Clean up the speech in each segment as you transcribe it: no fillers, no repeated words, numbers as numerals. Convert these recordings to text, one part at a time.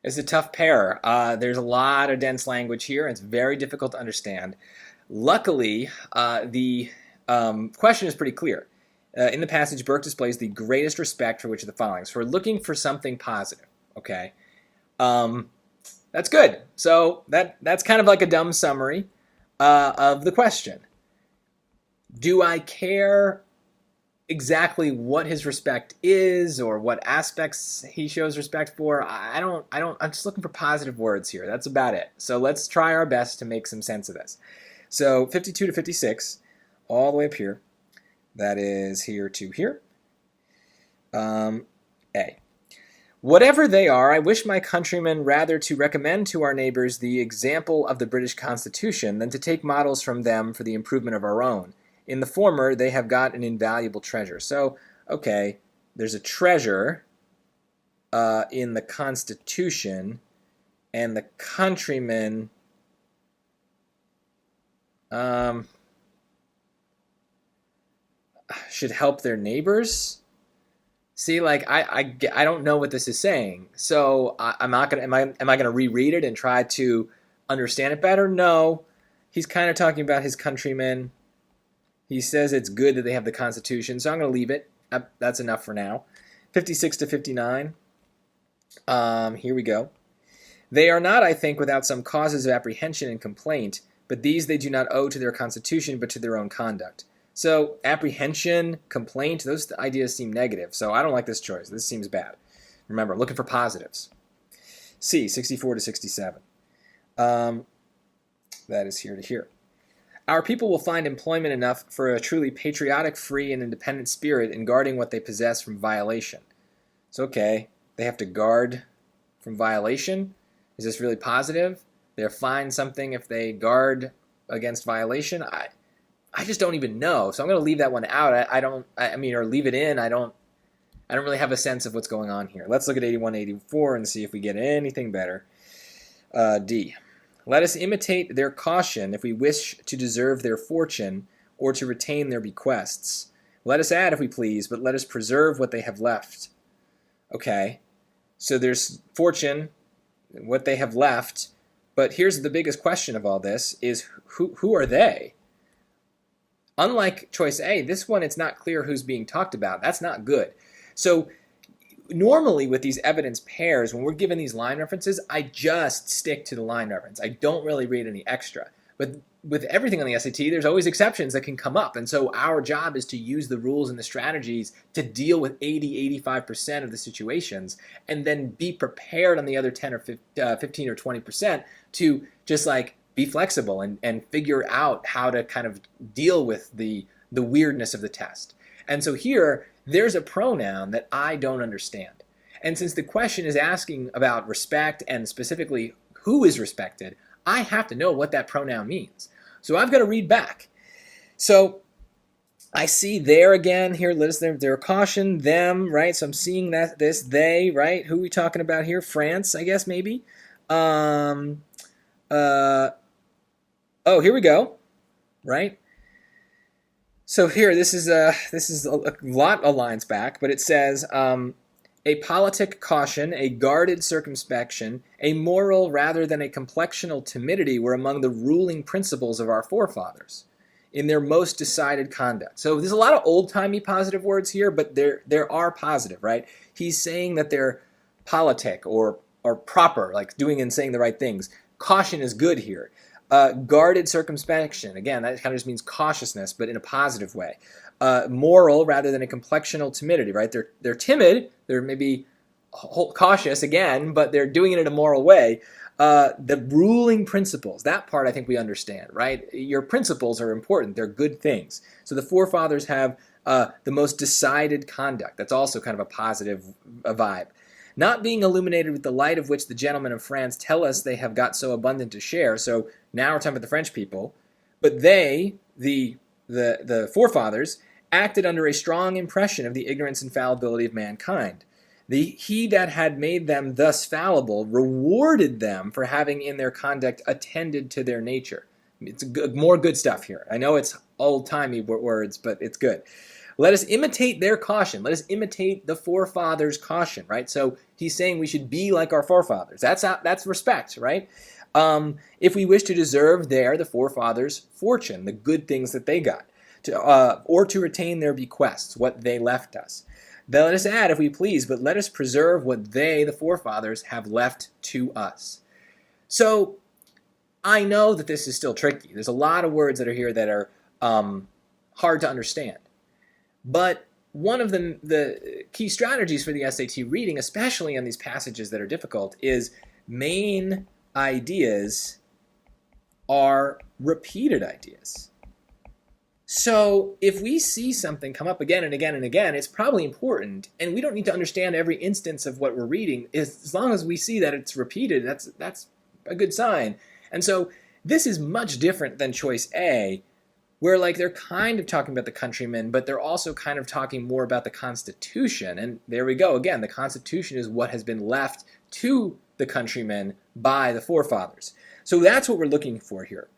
It's a tough pair. There's a lot of dense language here, and it's very difficult to understand. Luckily, the question is pretty clear. In the passage, Burke displays the greatest respect for which of the following. So we're looking for something positive, okay? That's good. So that's kind of like a dumb summary of the question. Do I care exactly what his respect is or what aspects he shows respect for? I don't, I'm just looking for positive words here. That's about it. So let's try our best to make some sense of this. So 52 to 56, all the way up here, that is here to here. A. Whatever they are, I wish my countrymen rather to recommend to our neighbors the example of the British Constitution than to take models from them for the improvement of our own. In the former, they have got an invaluable treasure. So, okay, there's a treasure in the Constitution, and the countrymen should help their neighbors. See, like I don't know what this is saying, so I'm not gonna. Am I gonna reread it and try to understand it better? No, he's kind of talking about his countrymen. He says it's good that they have the Constitution, so I'm going to leave it. That's enough for now. 56 to 59. Here we go. They are not, I think, without some causes of apprehension and complaint, but these they do not owe to their Constitution, but to their own conduct. So apprehension, complaint, those ideas seem negative. So I don't like this choice. This seems bad. Remember, looking for positives. C, 64 to 67. That is here to here. Our people will find employment enough for a truly patriotic, free, and independent spirit in guarding what they possess from violation. It's okay. They have to guard from violation. Is this really positive? They'll find something if they guard against violation. I just don't even know. So I'm going to leave that one out. Or leave it in. I don't really have a sense of what's going on here. Let's look at 81, 84 and see if we get anything better. D. Let us imitate their caution if we wish to deserve their fortune or to retain their bequests. Let us add if we please, but let us preserve what they have left. Okay, so there's fortune, what they have left, but here's the biggest question of all this is who are they? Unlike choice A, this one it's not clear who's being talked about. That's not good. So normally with these evidence pairs, when we're given these line references, I just stick to the line reference. I don't really read any extra. But with everything on the SAT, there's always exceptions that can come up. And so our job is to use the rules and the strategies to deal with 85% of the situations and then be prepared on the other 10 or 15 or 20% to just like be flexible and figure out how to kind of deal with the weirdness of the test. And so here, there's a pronoun that I don't understand. And since the question is asking about respect and specifically who is respected, I have to know what that pronoun means. So I've got to read back. So I see there again, here, their caution, them, right? So I'm seeing this, they, right? Who are we talking about here? France, I guess, maybe. Oh, here we go, right? So here, this is a lot of lines back, but it says a politic caution, a guarded circumspection, a moral rather than a complexional timidity were among the ruling principles of our forefathers in their most decided conduct. So there's a lot of old-timey positive words here, but there are positive, right? He's saying that they're politic or proper, like doing and saying the right things. Caution is good here. Guarded circumspection, again, that kind of just means cautiousness, but in a positive way. Moral rather than a complexional timidity, right? They're timid, they're maybe cautious, again, but they're doing it in a moral way. The ruling principles, that part I think we understand, right? Your principles are important, they're good things. So the forefathers have the most decided conduct. That's also kind of a positive vibe. Not being illuminated with the light of which the gentlemen of France tell us they have got so abundant to share. So now we're talking about the French people. But they, the forefathers, acted under a strong impression of the ignorance and fallibility of mankind. He that had made them thus fallible rewarded them for having in their conduct attended to their nature. It's more good stuff here. I know it's old-timey words, but it's good. Let us imitate their caution. Let us imitate the forefathers' caution, right? So he's saying we should be like our forefathers. That's respect, right? If we wish to deserve the forefathers' fortune, the good things that they got, or to retain their bequests, what they left us. Then let us add, if we please, but let us preserve what they, the forefathers, have left to us. So I know that this is still tricky. There's a lot of words that are here that are hard to understand. But one of the key strategies for the SAT reading, especially on these passages that are difficult, is main ideas are repeated ideas. So if we see something come up again and again and again, it's probably important, and we don't need to understand every instance of what we're reading. As long as we see that it's repeated, that's a good sign. And so this is much different than choice A, where like they're kind of talking about the countrymen, but they're also kind of talking more about the Constitution. And there we go. Again, the Constitution is what has been left to the countrymen by the forefathers. So that's what we're looking for here.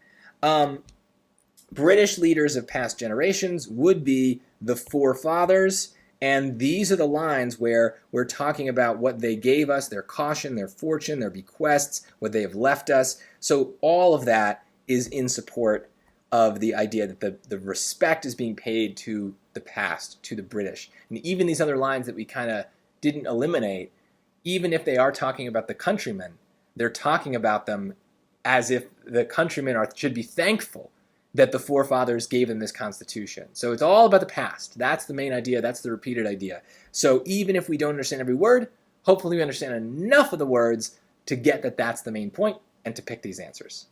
British leaders of past generations would be the forefathers, and these are the lines where we're talking about what they gave us, their caution, their fortune, their bequests, what they have left us. So all of that is in support of the idea that the respect is being paid to the past, to the British. And even these other lines that we kind of didn't eliminate, even if they are talking about the countrymen, they're talking about them as if the countrymen should be thankful that the forefathers gave them this Constitution. So it's all about the past. That's the main idea. That's the repeated idea. So even if we don't understand every word, hopefully we understand enough of the words to get that that's the main point and to pick these answers.